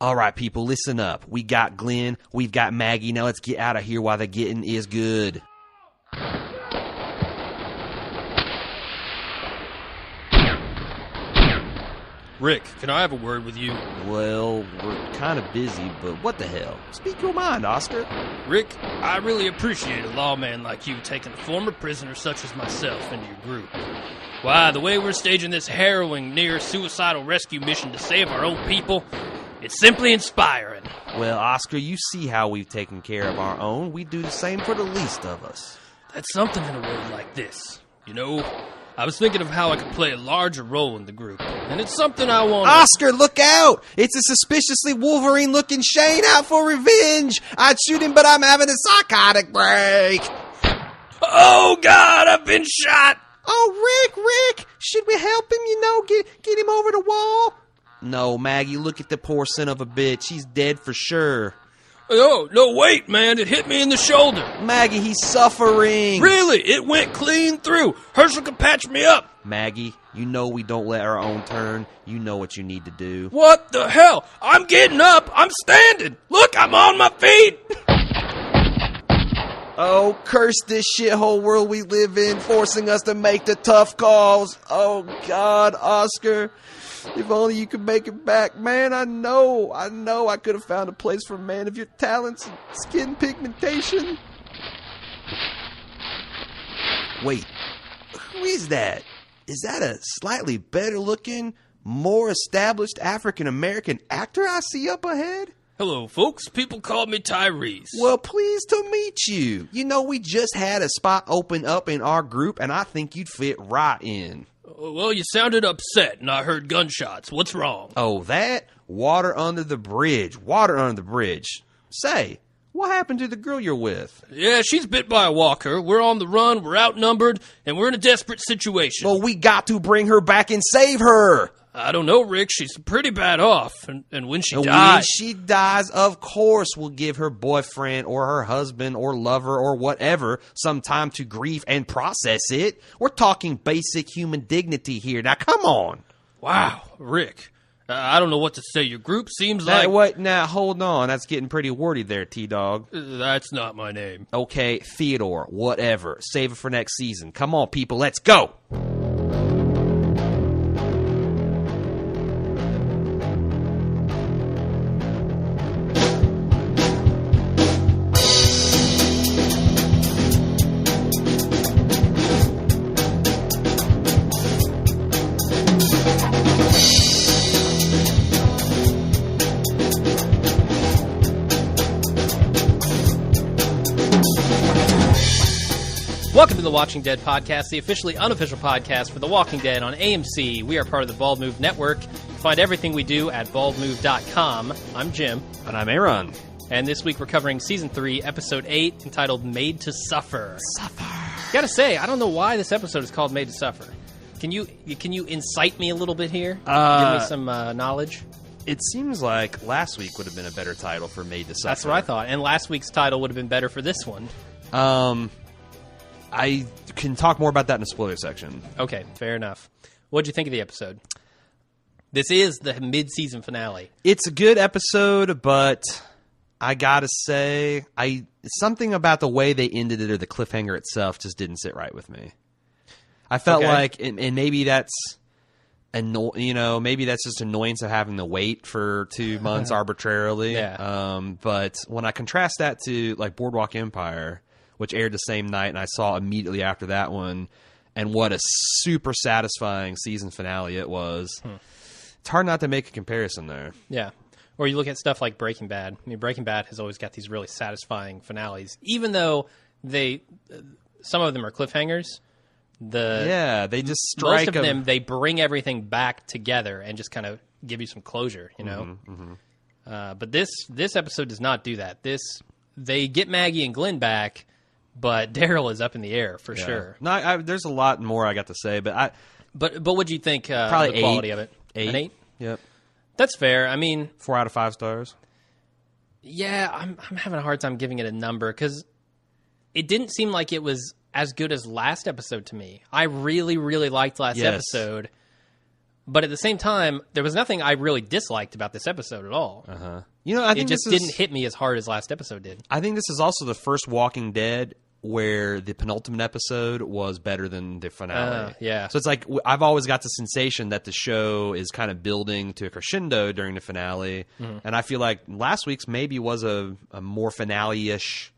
All right, people, listen up. We got Glenn, we've got Maggie. Now let's get out of here while the getting is good. Rick, can I have a word with you? Well, we're kind of busy, but what the hell? Speak your mind, Oscar. Rick, I really appreciate a lawman like you taking a former prisoner such as myself into your group. Why, the way we're staging this harrowing, near-suicidal rescue mission to save our own people, it's simply inspiring. Well, Oscar, you see how we've taken care of our own. We do the same for the least of us. That's something in a world like this. You know, I was thinking of how I could play a larger role in the group, and it's something I want. Oscar, look out! It's a suspiciously Wolverine-looking Shane out for revenge! I'd shoot him, but I'm having a psychotic break! Oh, God, I've been shot! Oh, Rick! Should we help him, get him over the wall? No, Maggie, look at the poor son of a bitch. He's dead for sure. Oh, no, wait, man. It hit me in the shoulder. Maggie, he's suffering. Really? It went clean through. Herschel can patch me up. Maggie, you know we don't let our own turn. You know what you need to do. What the hell? I'm getting up. I'm standing. Look, I'm on my feet. Oh, curse this shithole world we live in, forcing us to make the tough calls. Oh, God, Oscar. If only you could make it back. Man, I know I could have found a place for a man of your talents and skin pigmentation. Wait, who is that? Is that a slightly better looking, more established African-American actor I see up ahead? Hello, folks. People call me Tyrese. Well, pleased to meet you. You know, we just had a spot open up in our group, and I think you'd fit right in. Well, you sounded upset, and I heard gunshots. What's wrong? Oh, that? Water under the bridge. Water under the bridge. Say, what happened to the girl you're with? Yeah, she's bit by a walker. We're on the run, we're outnumbered, and we're in a desperate situation. Well, we got to bring her back and save her. I don't know, Rick. She's pretty bad off. And when she dies... When she dies, of course we'll give her boyfriend or her husband or lover or whatever some time to grieve and process it. We're talking basic human dignity here. Now, come on. Wow, Rick. I don't know what to say. Your group seems like... Wait, now, hold on. That's getting pretty wordy there, T-Dog. That's not my name. Okay, Theodore, whatever. Save it for next season. Come on, people. Let's go. Welcome to the Watching Dead podcast, the officially unofficial podcast for The Walking Dead on AMC. We are part of the Bald Move Network. You can find everything we do at baldmove.com. I'm Jim. And I'm Aaron. And this week we're covering Season 3, Episode 8, entitled Made to Suffer. Gotta say, I don't know why this episode is called Made to Suffer. Can you incite me a little bit here? Give me some knowledge? It seems like last week would have been a better title for Made to Suffer. That's what I thought. And last week's title would have been better for this one. I can talk more about that in the spoiler section. Okay, fair enough. What'd you think of the episode? This is the mid-season finale. It's a good episode, but I gotta say, something about the way they ended it or the cliffhanger itself just didn't sit right with me. I felt like, and maybe that's, maybe that's just annoyance of having to wait for 2 months arbitrarily. Yeah. But when I contrast that to like Boardwalk Empire, which aired the same night, and I saw immediately after that one, and what a super satisfying season finale it was. It's hard not to make a comparison there. Yeah. Or you look at stuff like Breaking Bad. I mean, Breaking Bad has always got these really satisfying finales, even though some of them are cliffhangers. They just strike. Most of them, they bring everything back together and just kind of give you some closure, you know? But this episode does not do that. They get Maggie and Glenn back, but Daryl is up in the air for sure. No, there's a lot more I got to say, but what do you think? Probably of the quality of it. 8. An 8? Yep. That's fair. I mean, 4 out of 5 stars. Yeah, I'm having a hard time giving it a number because it didn't seem like it was as good as last episode to me. I really, really liked last episode, But at the same time, there was nothing I really disliked about this episode at all. You know, I think It just didn't hit me as hard as last episode did. I think this is also the first Walking Dead where the penultimate episode was better than the finale. Yeah. So it's like I've always got the sensation that the show is kind of building to a crescendo during the finale, and I feel like last week's maybe was a more finale-ish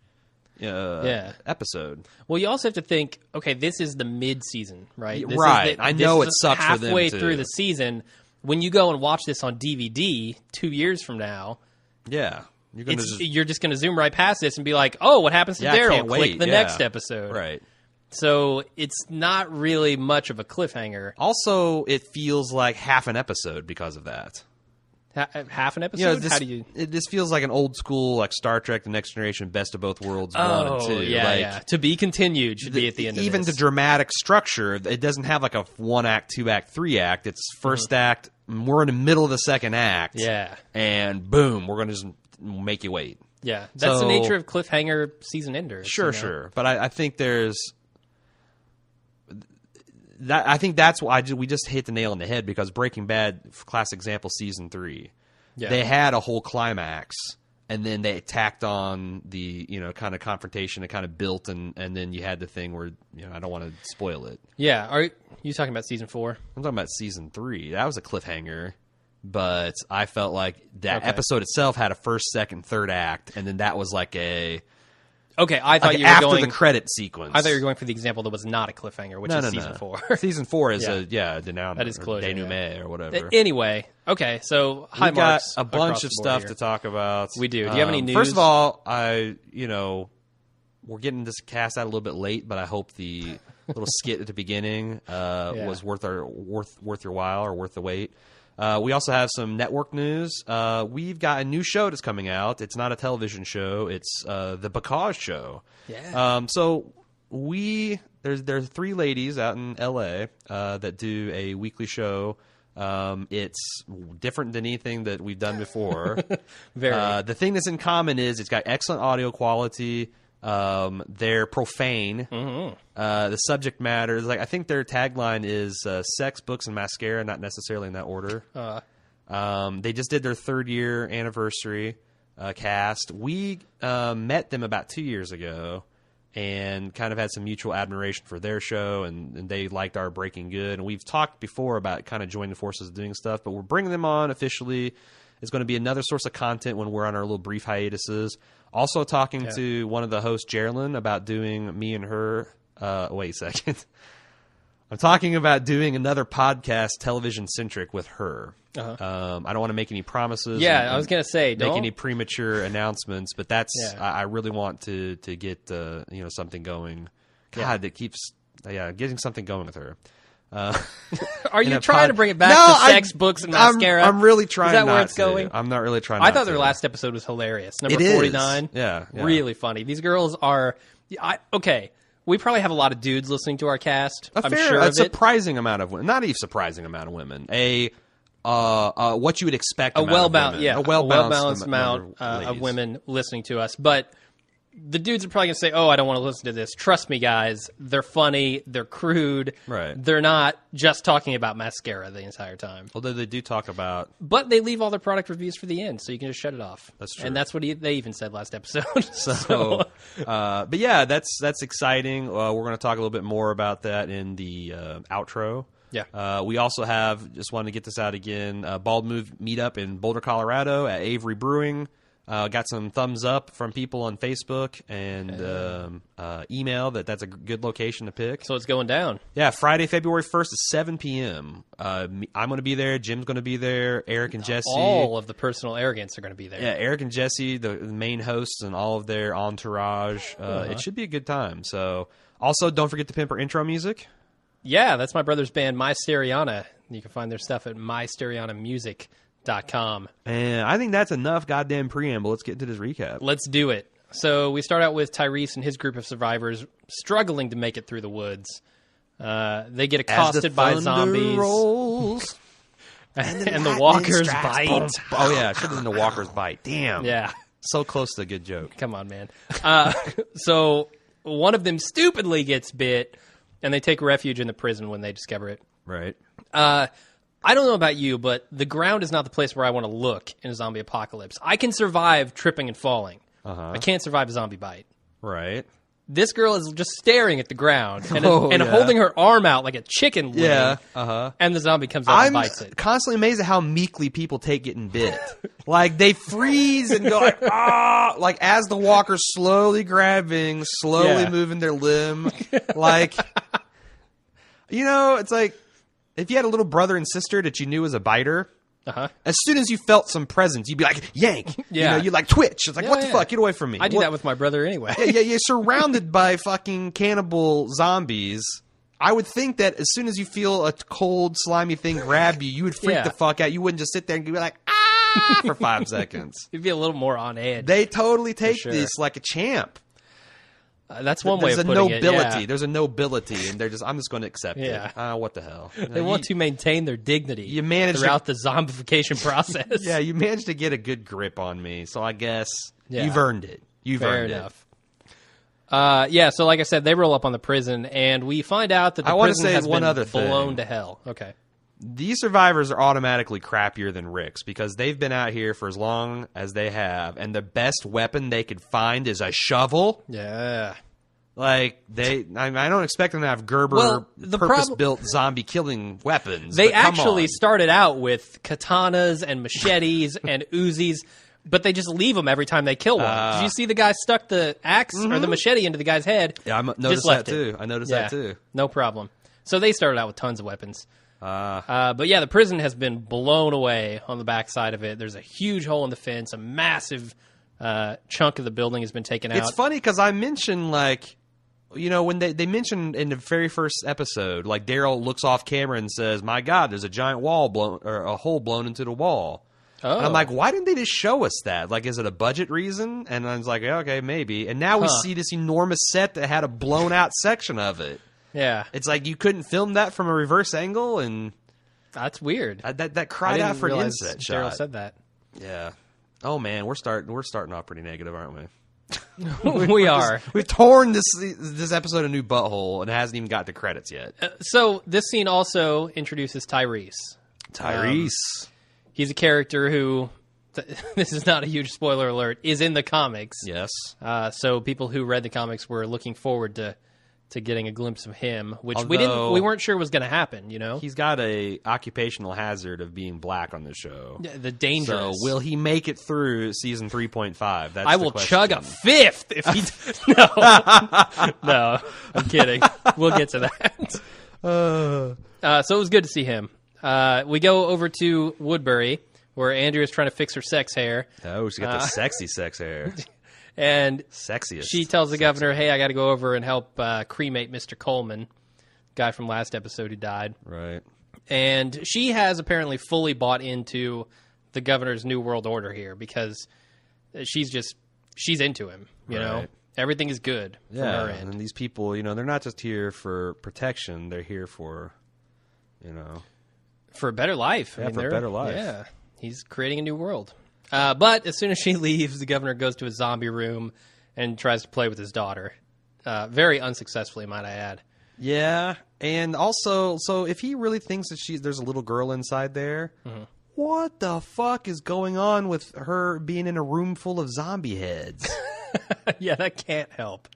episode. Well, you also have to think, okay, this is the mid-season, right? Right. I know it sucks for them, halfway too. through the season. When you go and watch this on DVD 2 years from now, Yeah. you're just going to zoom right past this and be like, oh, what happens to Yeah, I Daryl? can't Click wait. the Yeah. next episode. Right. So it's not really much of a cliffhanger. Also, it feels like half an episode because of that. Half an episode? You know, this, How do you... this feels like an old school, like Star Trek: The Next Generation, Best of Both Worlds 1 and 2. yeah, like, yeah. To be continued should be at the end even of the this. dramatic structure, it doesn't have like a 1 act, 2 act, 3 act. It's first act. We're in the middle of the second act. Yeah. And boom, we're going to just make you wait. Yeah. That's the So- nature of cliffhanger season enders. Sure, you know? sure. But I think there's that. I think that's why we just hit the nail on the head, because Breaking Bad, classic example, season 3, they had a whole climax, and then they tacked on the kind of confrontation it kind of built, and then you had the thing where I don't want to spoil it. Yeah. Are you talking about season 4? I'm talking about season 3. That was a cliffhanger. But I felt like that Okay. episode itself had a first, second, third act, and then that was like a Okay, I thought you were after going... the credit sequence. I thought you were going for the example that was not a cliffhanger, which is season 4. Season 4 is Yeah. a denouement. That is closure, denouement or whatever. Anyway, okay, so high We got marks a bunch across of the board stuff here. to talk about. We do. Do you have any news? First of all, we're getting this cast out a little bit late, but I hope the little skit at the beginning was worth your while or worth the wait. We also have some network news. We've got a new show that's coming out. It's not a television show. It's the Because Show. Yeah. So there's 3 ladies out in L.A. That do a weekly show. It's different than anything that we've done before. Very. The thing that's in common is it's got excellent audio quality. They're profane. Mm-hmm. The subject matter is I think their tagline is sex, books, and mascara, not necessarily in that order. They just did their 3rd year anniversary cast. We met them about 2 years ago and kind of had some mutual admiration for their show, and they liked our Breaking Good. And we've talked before about kind of joining forces and doing stuff, but we're bringing them on officially. It's going to be another source of content when we're on our little brief hiatuses. Also talking to one of the hosts, Geraldine, about doing me and her. Wait a second. I'm talking about doing another podcast, television-centric, with her. I don't want to make any promises. Yeah, I was going to say, make don't... any premature announcements, but that's Yeah. I really want to get something going. God, that keeps getting something going with her. Are you trying to bring it back to sex, books, and mascara? I'm really trying. Is that not where it's to. going? I'm not really trying. I not thought to. their last episode was hilarious. Number It is. 49. Yeah. Really funny. These girls are... okay, we probably have a lot of dudes listening to our cast. I'm sure a of it. surprising amount of women. Not even surprising amount of women. What you would expect. A well-balanced well-balanced amount of women listening to us. But the dudes are probably going to say, oh, I don't want to listen to this. Trust me, guys. They're funny. They're crude. Right. They're not just talking about mascara the entire time. Although they do talk about. But they leave all their product reviews for the end, so you can just shut it off. That's true. And that's what they even said last episode. But yeah, that's exciting. We're going to talk a little bit more about that in the outro. Yeah. We also have, just wanted to get this out again, Bald Move meetup in Boulder, Colorado at Avery Brewing. Got some thumbs up from people on Facebook and email that's a good location to pick. So it's going down. Yeah, Friday, February 1st at 7 p.m. I'm going to be there. Jim's going to be there. Eric and Jesse. All of the personal arrogance are going to be there. Yeah, Eric and Jesse, the main hosts, and all of their entourage. It should be a good time. So, also, don't forget to pimp our intro music. Yeah, that's my brother's band, My Stereana. You can find their stuff at mystereanamusic.com. And I think that's enough goddamn preamble. Let's get into this recap. Let's do it. So we start out with Tyrese and his group of survivors struggling to make it through the woods. They get accosted by zombies. Rolls, and the walkers bite. Oh, yeah. Should have been the walkers bite. Damn. Yeah. So close to a good joke. Come on, man. So one of them stupidly gets bit, and they take refuge in the prison when they discover it. Right. I don't know about you, but the ground is not the place where I want to look in a zombie apocalypse. I can survive tripping and falling. I can't survive a zombie bite. Right. This girl is just staring at the ground and holding her arm out like a chicken wing. Yeah. And the zombie comes up and bites it. I'm constantly amazed at how meekly people take getting bit. Like, they freeze and go like, ah! Like, as the walker's slowly grabbing, slowly moving their limb. Like, you know, it's like, if you had a little brother and sister that you knew was a biter, as soon as you felt some presence, you'd be like, yank. Yeah. You know, you'd like twitch. It's like, what the fuck? Get away from me. I do that with my brother anyway. Yeah, you're surrounded by fucking cannibal zombies. I would think that as soon as you feel a cold, slimy thing grab you, you would freak the fuck out. You wouldn't just sit there and be like, ah, for 5 seconds. You'd be a little more on edge. They totally take this like a champ. That's one way of putting it. There's a nobility, and I'm just going to accept it. What the hell? They want to maintain their dignity throughout the zombification process. Yeah, you managed to get a good grip on me, so I guess you've earned it. Fair enough. So like I said, they roll up on the prison, and we find out that the prison has been blown to hell. Okay. These survivors are automatically crappier than Rick's because they've been out here for as long as they have, and the best weapon they could find is a shovel. Yeah. Like, I don't expect them to have Gerber purpose-built zombie-killing weapons. They actually started out with katanas and machetes and Uzis, but they just leave them every time they kill one. Did you see the guy stuck the axe or the machete into the guy's head? Yeah, I noticed that too. That too. No problem. So they started out with tons of weapons. But yeah, the prison has been blown away on the backside of it. There's a huge hole in the fence. A massive chunk of the building has been taken out. It's funny because I mentioned, like, you know, when they mentioned in the very first episode, like, Daryl looks off camera and says, "My God, there's a giant wall blown, or a hole blown into the wall." Oh. And I'm like, why didn't they just show us that? Like, is it a budget reason? And I was like, yeah, okay, maybe. And now we see this enormous set that had a blown out section of it. Yeah, it's like you couldn't film that from a reverse angle, and that's weird. That cried out for an inset shot. Daryl said that. Yeah. Oh man, we're starting off pretty negative, aren't we? We've torn this episode a new butthole, and it hasn't even got to credits yet. So this scene also introduces Tyrese. He's a character who, this is not a huge spoiler alert, is in the comics. Yes. So people who read the comics were looking forward to getting a glimpse of him, which we weren't sure was going to happen, you know? He's got a occupational hazard of being black on the show. The dangerous. So will he make it through season 3.5? That's I will chug a fifth if he... No. No, I'm kidding. We'll get to that. So it was good to see him. We go over to Woodbury, where Andrea's trying to fix her sex hair. Oh, she got the sexy sex hair. And sexiest. She tells the governor, hey, I got to go over and help cremate Mr. Coleman, guy from last episode who died. Right. And she has apparently fully bought into the governor's New World Order here because she's into him, you know? Everything is good from her end. And these people, you know, they're not just here for protection. They're here for, you know... For a better life. Yeah, for a better life. Yeah. He's creating a new world. But as soon as she leaves, the governor goes to his zombie room and tries to play with his daughter. Very unsuccessfully, might I add. Yeah, and also, so if he really thinks that there's a little girl inside there, what the fuck is going on with her being in a room full of zombie heads? Yeah, that can't help.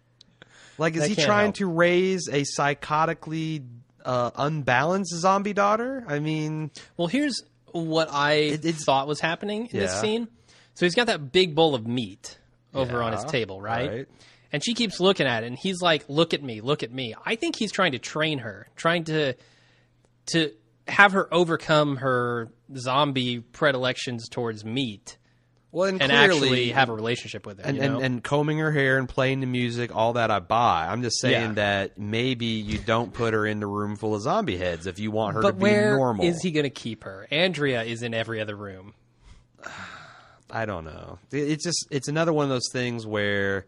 Like, is he trying to raise a psychotically unbalanced zombie daughter? I mean... Well, here's... what I thought was happening in this scene. So he's got that big bowl of meat over on his table, right? And she keeps looking at it, and he's like, look at me, look at me. I think he's trying to train her, trying to have her overcome her zombie predilections towards meat. Well, and actually have a relationship with her. And combing her hair and playing the music, all that I buy. I'm just saying that maybe you don't put her in the room full of zombie heads if you want her to be normal. Is he going to keep her? Andrea is in every other room. I don't know. It's another one of those things where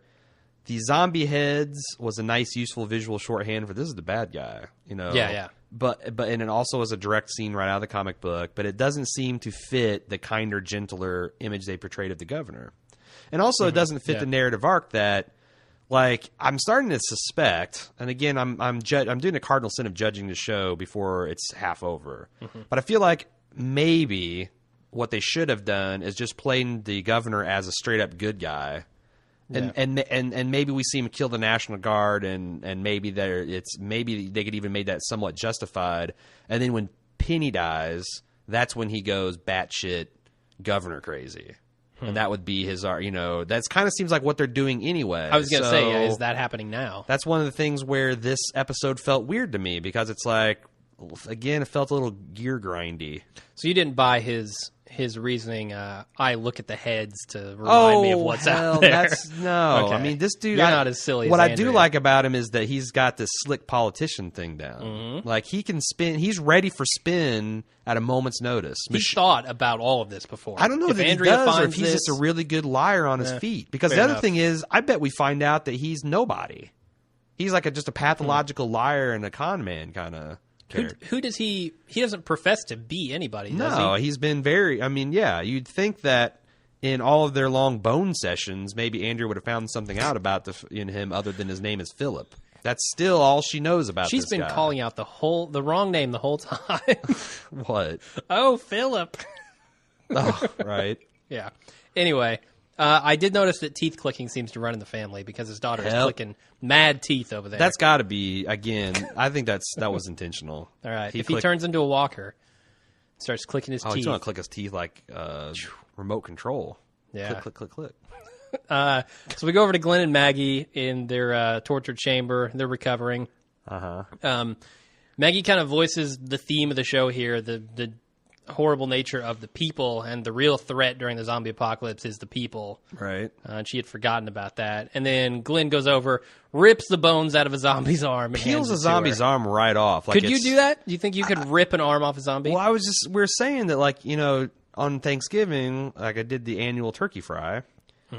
the zombie heads was a nice, useful visual shorthand for this is the bad guy, you know? Yeah. And it also was a direct scene right out of the comic book, but it doesn't seem to fit the kinder, gentler image they portrayed of the governor. And also it doesn't fit the narrative arc that like, I'm starting to suspect, and again, I'm doing a cardinal sin of judging the show before it's half over. But I feel like maybe what they should have done is just played the governor as a straight up good guy. And maybe we see him kill the National Guard, and maybe maybe they could even make that somewhat justified. And then when Penny dies, that's when he goes batshit governor crazy, and that would be his. That's kind of seems like what they're doing anyway. I was gonna say, is that happening now? That's one of the things where this episode felt weird to me because it's like, again, it felt a little gear grindy. So you didn't buy his reasoning, I look at the heads to remind me of what's out there. No. Okay. I mean, this dude... You're not as silly as What I Andrea. do like about him is that he's got this slick politician thing down. Mm-hmm. Like, he can spin... He's ready for spin at a moment's notice. He's thought about all of this before. I don't know if that Andrea he does, or if finds he's this, just a really good liar on his feet. Because the fair other enough. thing is, I bet we find out that he's nobody. He's like just a pathological liar and a con man kind of... Who does he doesn't profess to be anybody, does No, he? he's been very... I mean, yeah, you'd think that in all of their long bone sessions, maybe Andrea would have found something out about in him other than his name is Philip. That's still all she knows about She's this been guy. calling out the wrong name the whole time. What? Oh, Philip. Oh, right. Yeah. Anyway, I did notice that teeth clicking seems to run in the family because his daughter is clicking mad teeth over there. That's got to be, again, I think that was intentional. All right. If he turns into a walker, starts clicking his teeth. He's going to click his teeth like remote control. Yeah. Click, click, click, click. So we go over to Glenn and Maggie in their torture chamber. They're recovering. Maggie kind of voices the theme of the show here, the horrible nature of the people, and the real threat during the zombie apocalypse is the people. Right. And she had forgotten about that. And then Glenn goes over, rips the bones out of a zombie's arm, and Peels hands a it to zombie's her. arm right off. Like Could you do that? Do you think you could rip an arm off a zombie? Well, we're saying that, like, on Thanksgiving, like, I did the annual turkey fry.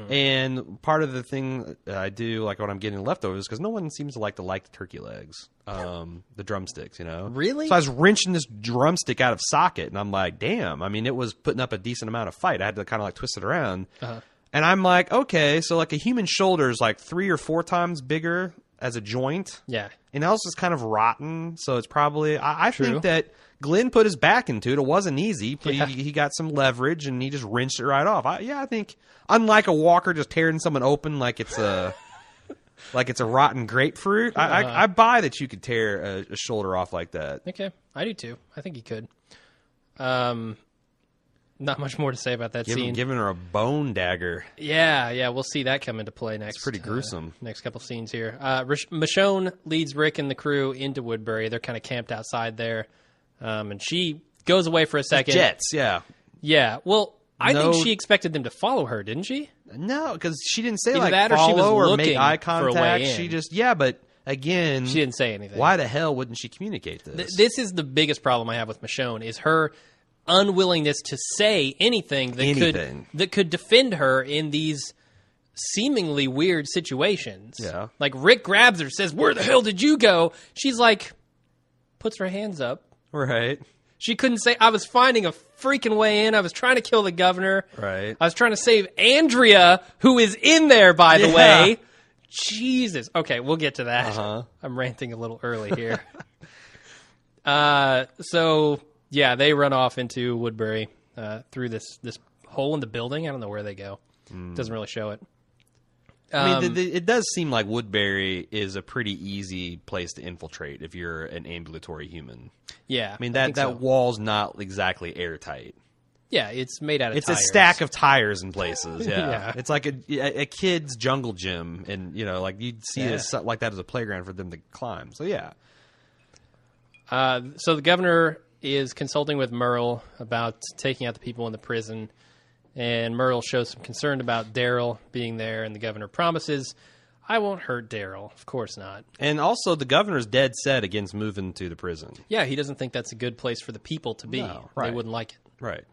And part of the thing I do, like, when I'm getting leftovers, because no one seems to like the turkey legs, the drumsticks, Really? So I was wrenching this drumstick out of socket, and I'm like, damn. I mean, it was putting up a decent amount of fight. I had to kind of, like, twist it around. And I'm like, okay, so, like, a human shoulder is, like, 3 or 4 times bigger as a joint. Yeah. And else is kind of rotten, so it's probably... I True. think that Glenn put his back into it. It wasn't easy, but Yeah. he got some leverage, and he just wrenched it right off. I think, unlike a walker just tearing someone open like it's a rotten grapefruit, I buy that you could tear a shoulder off like that. Okay. I do, too. I think you could. Not much more to say about that scene. Giving her a bone dagger. Yeah, we'll see that come into play next. It's pretty gruesome. Next couple scenes here. Michonne leads Rick and the crew into Woodbury. They're kind of camped outside there, and she goes away for a second. Jets, yeah. Yeah, well, I think she expected them to follow her, didn't she? No, because she didn't say, Either like, that or she was follow or looking make eye for a way contact. in. She just, but again... She didn't say anything. Why the hell wouldn't she communicate this? This is the biggest problem I have with Michonne, is her unwillingness to say anything that could defend her in these seemingly weird situations. Yeah. Like, Rick grabs her, says, "Where the hell did you go?" She's like, puts her hands up. Right. She couldn't say, "I was finding a freaking way in. I was trying to kill the governor. Right. I was trying to save Andrea, who is in there, by the way." Jesus. Okay, we'll get to that. I'm ranting a little early here. So, yeah, they run off into Woodbury through this hole in the building. I don't know where they go. Doesn't really show it. I mean, it does seem like Woodbury is a pretty easy place to infiltrate if you're an ambulatory human. Yeah. I mean, think so. that wall's not exactly airtight. Yeah, it's made out of It's tires. a stack of tires in places, yeah. Yeah. It's like a kid's jungle gym, and, like, you'd see it like that as a playground for them to climb. So, yeah. So the governor is consulting with Merle about taking out the people in the prison, and Merle shows some concern about Daryl being there, and the governor promises, "I won't hurt Daryl." Of course not. And also, the governor's dead set against moving to the prison. Yeah, he doesn't think that's a good place for the people to be. No, right. They wouldn't like it. Right.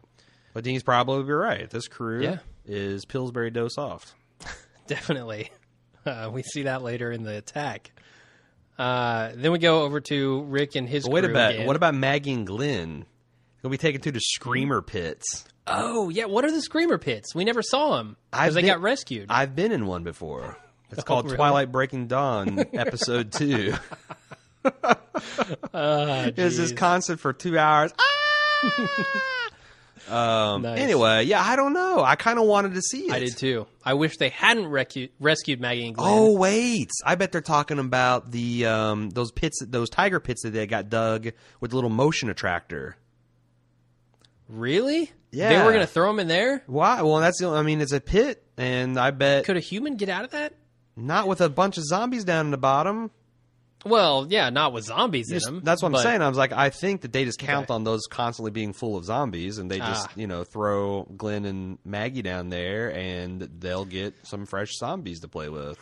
But he's probably right. This crew Yeah. is Pillsbury Dough Soft. Definitely. We see that later in the attack. Then we go over to Rick and his But crew again. what about Maggie and Glenn? They'll be taken to the Screamer Pits. Oh, yeah. What are the Screamer Pits? We never saw them because they got rescued. I've been in one before. It's called really? Twilight Breaking Dawn, Episode 2. It's this concert for 2 hours. Nice. Anyway, yeah, I don't know. I kind of wanted to see it. I did too. I wish they hadn't rescued Maggie and Glenn. Oh wait, I bet they're talking about the those tiger pits that they got dug with the little motion attractor. Really? Yeah. They were going to throw him in there? Why? Well, I mean, it's a pit, and I bet Could a human get out of that? not with a bunch of zombies down in the bottom. Well, yeah, not with zombies in them. That's what I'm but- saying. I was like, I think that they just count Okay. on those constantly being full of zombies, and they just, throw Glenn and Maggie down there, and they'll get some fresh zombies to play with.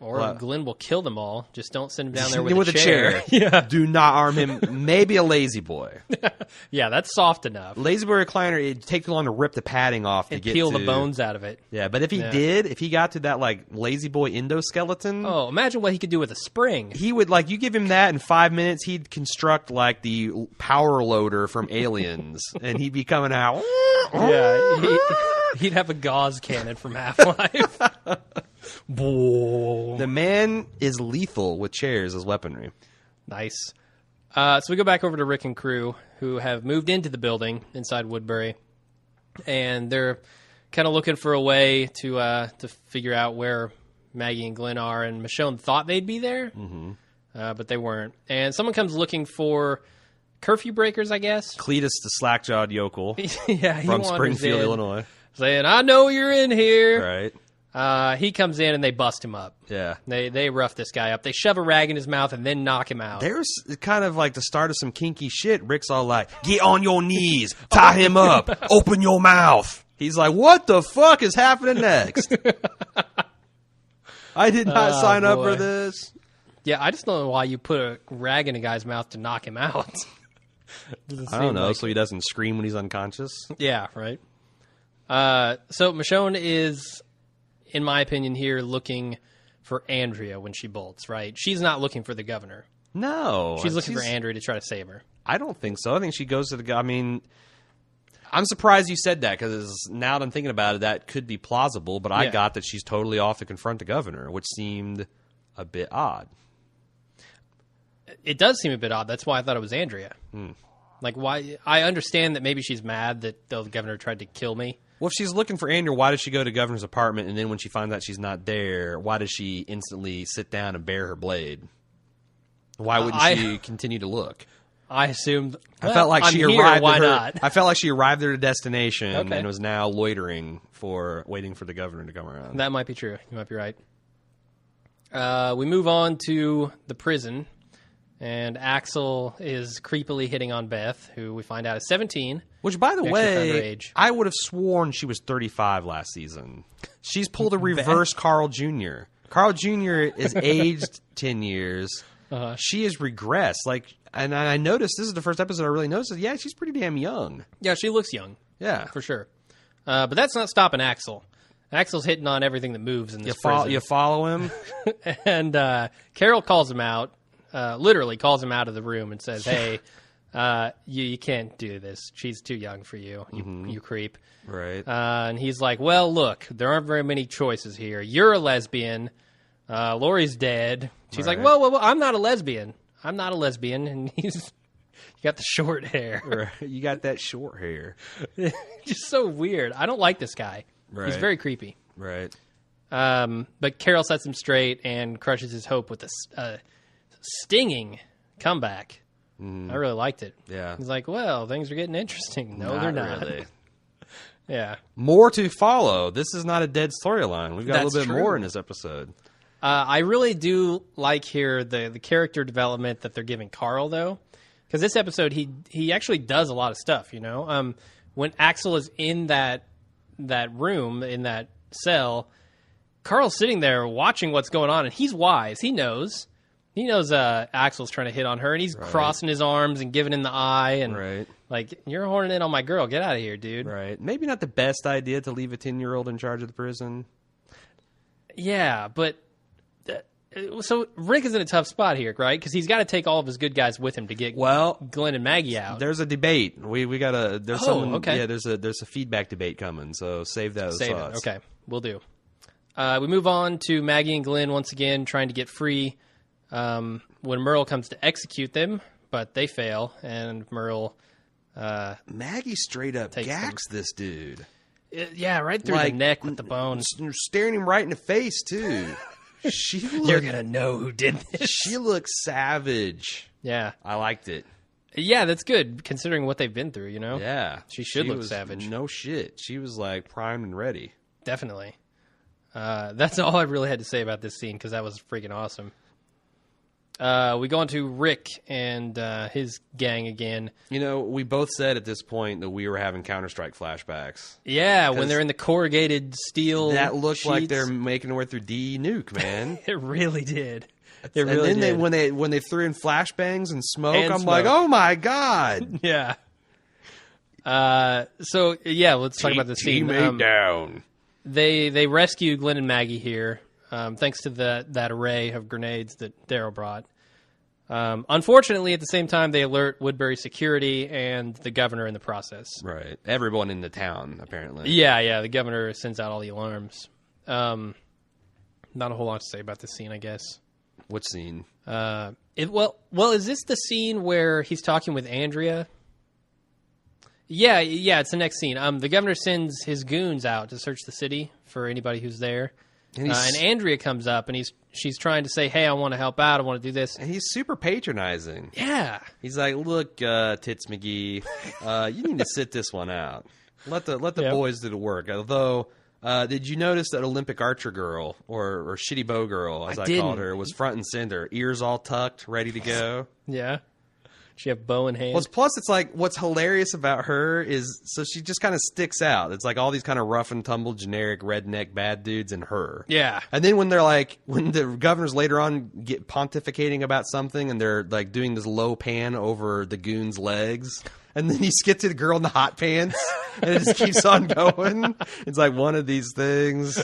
Or What? Glenn will kill them all. Just don't send him down there With with, a chair. Yeah. Do not arm him. Maybe a lazy boy. Yeah, that's soft enough. Lazy boy recliner, it'd take too long to rip the padding off to And get peel to the bones out of it. Yeah, but if he if he got to that like lazy boy endoskeleton, Oh, imagine what he could do with a spring. he would you give him that in 5 minutes, he'd construct like the power loader from Aliens, and he'd be coming out. Yeah, he'd have a gauze cannon from Half-Life. The man is lethal with chairs as weaponry. Nice. So we go back over to Rick and crew, who have moved into the building inside Woodbury, and they're kind of looking for a way to figure out where Maggie and Glenn are. And Michonne thought they'd be there, but they weren't. And someone comes looking for curfew breakers, I guess. Cletus, the slack-jawed yokel Yeah, he from wanders Springfield, in, Illinois. saying, "I know you're in here." Right? He comes in and they bust him up. Yeah. They rough this guy up. They shove a rag in his mouth and then knock him out. There's kind of like the start of some kinky shit. Rick's all like, "Get on your knees, tie him up, open your mouth." He's like, "What the fuck is happening next?" I did not sign up for boy. this. Yeah, I just don't know why you put a rag in a guy's mouth to knock him out. I don't know, so he doesn't scream when he's unconscious. Yeah, right. So Michonne is, in my opinion, here looking for Andrea when she bolts, right? She's not looking for the governor. No. She's looking for Andrea to try to save her. I don't think so. I think she goes to the guy. I mean, I'm surprised you said that, because now that I'm thinking about it, that could be plausible, but I Yeah. got that she's totally off to confront the governor, which seemed a bit odd. It does seem a bit odd. That's why I thought it was Andrea. Like, why? I understand that maybe she's mad that the governor tried to kill me. Well, if she's looking for Andrew, why does she go to governor's apartment, and then when she finds out she's not there, why does she instantly sit down and bare her blade? Why wouldn't she continue to look? I assumed. I felt like I'm she here, arrived why at her. not? I felt like she arrived at her destination Okay. and was now loitering waiting for the governor to come around. That might be true. You might be right. We move on to the prison, and Axel is creepily hitting on Beth, who we find out is 17. Which, by the Actually way, underage. I would have sworn she was 35 last season. She's pulled a reverse Carl Jr. Carl Jr. is aged 10 years. She has regressed. And I noticed, this is the first episode I really noticed, yeah, she's pretty damn young. Yeah, she looks young. Yeah. For sure. But that's not stopping Axel. Axel's hitting on everything that moves in this prison. You follow him? And Carol calls him out, literally calls him out of the room and says, "Hey, you can't do this. She's too young for you, you creep." Right. And he's like, "Well, look, there aren't very many choices here. You're a lesbian. Lori's dead." She's like, Right. whoa, I'm not a lesbian. I'm not a lesbian." And you got the short hair. You got that short hair. Just so weird. I don't like this guy. Right. He's very creepy. Right. But Carol sets him straight and crushes his hope with a stinging comeback. I really liked it. Yeah. He's like, well, things are getting interesting. No, they're not. Really. Yeah. More to follow. This is not a dead storyline. We've got a That's little bit true. more in this episode. I really do like here the character development that they're giving Carl, though. Because this episode, he actually does a lot of stuff, you know? When Axel is in that room, in that cell, Carl's sitting there watching what's going on, and he's wise. He knows. He knows Axel's trying to hit on her, and he's crossing his arms and giving him the eye. And Right. like, you're horning in on my girl. Get out of here, dude. Right. Maybe not the best idea to leave a 10-year-old in charge of the prison. Yeah, but... So Rick is in a tough spot here, right? Because he's got to take all of his good guys with him to get Glenn and Maggie out. There's a debate. We got there's okay. Yeah, there's a feedback debate coming, so save those Save thoughts. it. Okay, we'll do. We move on to Maggie and Glenn once again trying to get free when Merle comes to execute them, but they fail, and Merle... Maggie straight up gags this dude. Yeah, right through the neck with the bones. Staring him right in the face, too. You're going to know who did this. She looks savage. Yeah. I liked it. Yeah, that's good, considering what they've been through, you know? Yeah. She should look savage. No shit. She was, like, primed and ready. Definitely. That's all I really had to say about this scene, because that was freaking awesome. We go on to Rick and his gang again. You know, we both said at this point that we were having Counter-Strike flashbacks. Yeah, when they're in the corrugated steel that looked sheets. like they're making their way through D Nuke, man. It really did. It really did. When they threw in flashbangs and smoke, I'm smoke. like, oh my god. Yeah. So yeah, let's talk about the scene. Teammate down. They rescue Glenn and Maggie here, thanks to that array of grenades that Daryl brought. Unfortunately, at the same time, they alert Woodbury security and the governor in the process. Right. Everyone in the town, apparently. Yeah. The governor sends out all the alarms. Not a whole lot to say about this scene, I guess. What scene? Well, is this the scene where he's talking with Andrea? Yeah, it's the next scene. The governor sends his goons out to search the city for anybody who's there. And Andrea comes up, and she's trying to say, hey, I want to help out, I want to do this. And he's super patronizing. Yeah. He's like, look, Tits McGee, you need to sit this one out. Let the boys do the work. Although, did you notice that Olympic archer girl, or shitty bow girl, as I called her, was front and center, ears all tucked, ready to go? Yeah. She have bow in hand. Well, plus it's like what's hilarious about her is so she just kind of sticks out. It's like all these kind of rough and tumble, generic redneck bad dudes and her. Yeah. And then when the governors later on get pontificating about something and they're like doing this low pan over the goon's legs, and then you skip to the girl in the hot pants, and it just keeps on going. It's like one of these things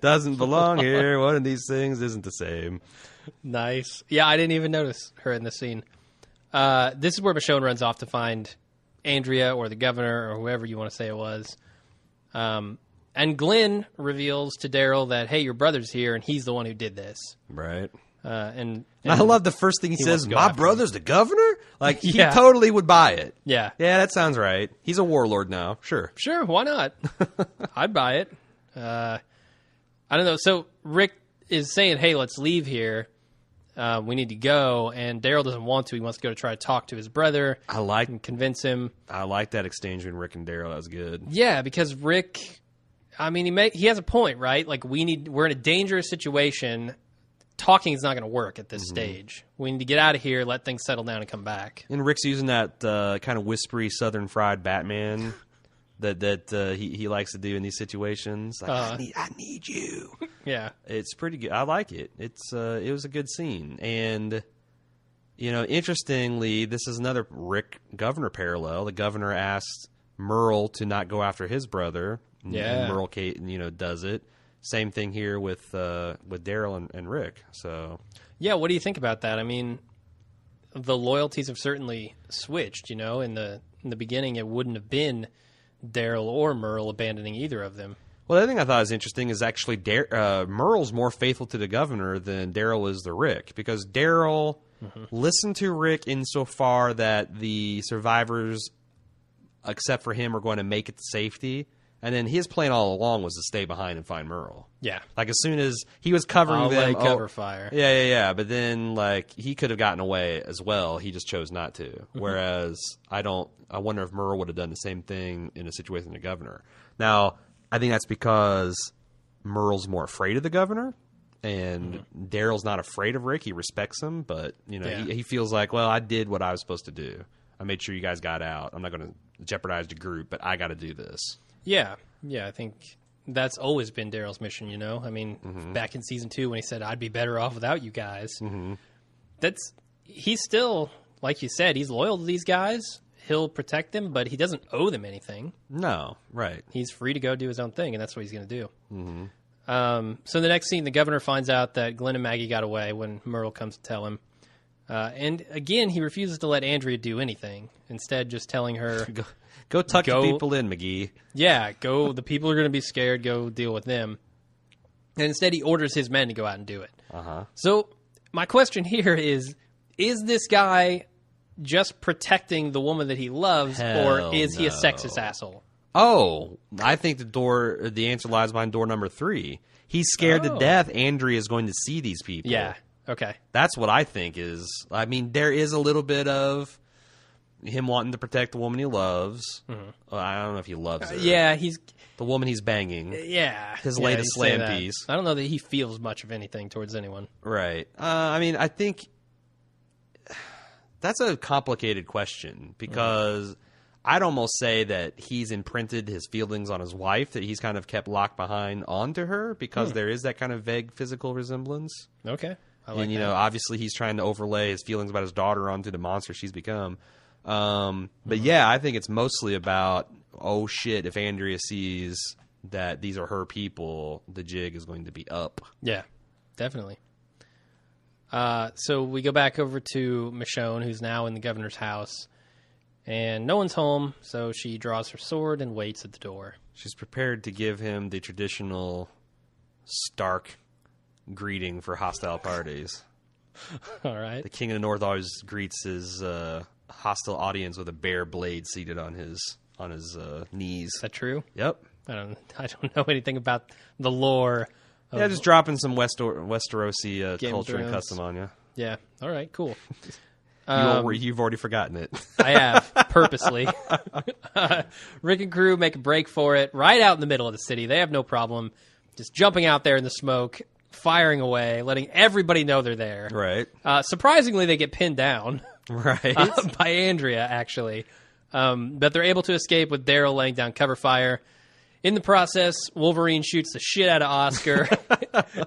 doesn't belong here. One of these things isn't the same. Nice. Yeah, I didn't even notice her in the scene. This is where Michonne runs off to find Andrea or the governor or whoever you want to say it was. And Glenn reveals to Daryl that, hey, your brother's here, and he's the one who did this. Right. And I love the first thing he says, my brother's the governor? Like, he Yeah. totally would buy it. Yeah. Yeah, that sounds right. He's a warlord now. Sure. Sure, why not? I'd buy it. I don't know. So Rick is saying, hey, let's leave here. We need to go, and Daryl doesn't want to. He wants to go to try to talk to his brother. And convince him. I like that exchange between Rick and Daryl. That was good. Yeah, because Rick, I mean, he has a point, right? Like we're in a dangerous situation. Talking is not going to work at this stage. We need to get out of here, let things settle down, and come back. And Rick's using that kind of whispery Southern fried Batman that he likes to do in these situations. Like, I need you. Yeah, it's pretty good. I like it. It was a good scene. And you know, interestingly, this is another Rick governor parallel. The governor asked Merle to not go after his brother. Yeah, and Merle, does it. Same thing here with Daryl and Rick. So yeah, what do you think about that? I mean, the loyalties have certainly switched. You know, in the beginning, it wouldn't have been Daryl or Merle abandoning either of them. Well, the other thing I thought was interesting is actually Merle's more faithful to the governor than Daryl is to Rick, because Daryl listened to Rick insofar that the survivors, except for him, are going to make it to safety. And then his plan all along was to stay behind and find Merle. Yeah. Like, as soon as he was covering them... cover fire. Yeah. But then, like, he could have gotten away as well. He just chose not to. Whereas, I wonder if Merle would have done the same thing in a situation with the governor. Now, I think that's because Merle's more afraid of the governor. And Daryl's not afraid of Rick. He respects him. But, you know, he feels like, well, I did what I was supposed to do. I made sure you guys got out. I'm not going to jeopardize the group, but I got to do this. Yeah, I think that's always been Daryl's mission, you know? I mean, back in season 2 when he said, I'd be better off without you guys. He's still, like you said, he's loyal to these guys. He'll protect them, but he doesn't owe them anything. No, right. He's free to go do his own thing, and that's what he's going to do. So the next scene, the governor finds out that Glenn and Maggie got away when Merle comes to tell him. And again, he refuses to let Andrea do anything. Instead, just telling her... Go tuck the people in, McGee. Yeah, go. The people are going to be scared. Go deal with them. And instead he orders his men to go out and do it. Uh-huh. So my question here is this guy just protecting the woman that he loves, or is he a sexist asshole? Oh, I think the answer lies behind door number 3. He's scared to death Andrea is going to see these people. Yeah. Okay. That's what I think is. I mean, there is a little bit of him wanting to protect the woman he loves. Mm-hmm. I don't know if he loves her. Yeah, he's... The woman he's banging. Yeah. His latest slam piece. I don't know that he feels much of anything towards anyone. Right. I mean, I think that's a complicated question because I'd almost say that he's imprinted his feelings on his wife, that he's kind of kept locked behind onto her because there is that kind of vague physical resemblance. Okay. I like and, you know, obviously he's trying to overlay his feelings about his daughter onto the monster she's become. But yeah, I think it's mostly about, oh shit, if Andrea sees that these are her people, the jig is going to be up. Yeah, definitely. So we go back over to Michonne, who's now in the governor's house, and no one's home, so she draws her sword and waits at the door. She's prepared to give him the traditional Stark greeting for hostile parties. All right. The King of the North always greets his hostile audience with a bare blade seated on his knees. Is that true? Yep. I don't know anything about the lore. Yeah, just dropping some Westerosi culture and Thrones. custom on you. Yeah. All right. Cool. You've already forgotten it. I have, purposely. Rick and crew make a break for it right out in the middle of the city. They have no problem just jumping out there in the smoke, firing away, letting everybody know they're there. Right. Surprisingly, they get pinned down. Right. By Andrea, actually. But they're able to escape with Daryl laying down cover fire. In the process, Wolverine shoots the shit out of Oscar,